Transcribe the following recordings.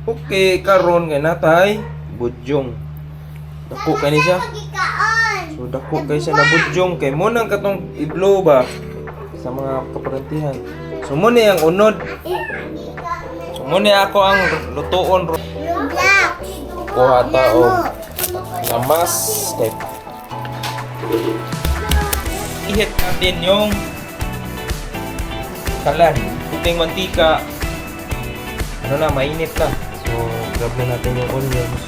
Okay, karon nga natay budyong. Dako kani siya. So dako kay siya na budyong kay mo nang katong i-blow ba sa mga kaparantihan. So mo ni ang unod. So mo ni ako ang lutuon kuha ta og lamas kay ihit natin yung kalan, puting mantika. Ano na, mainit na. So, grab na natin yung onions.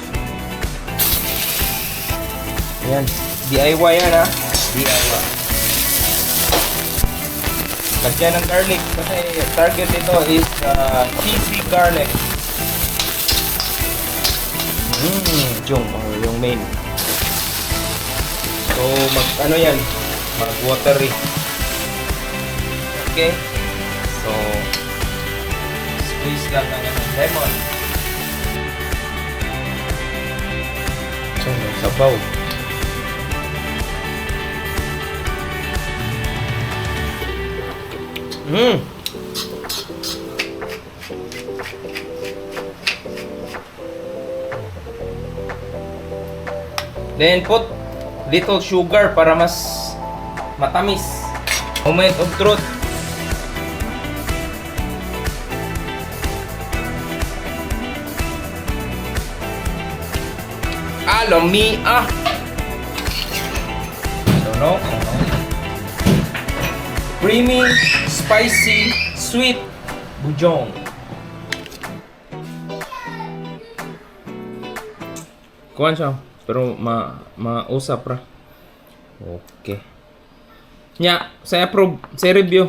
Ayan. DIY yan ha. DIY. Lagyan ng garlic. Kasi target nito is cheesy garlic. Yung main. So, ano yan? Mag-watery. Okay. So, squeeze lang ng lemon. So, sabaw. Then put little sugar para mas matamis. Moment of truth. Mia. Don't know. Creamy, spicy, sweet bujong. Kuan siya, pero mausap ra. Okay. Nya, saya approve, saya review.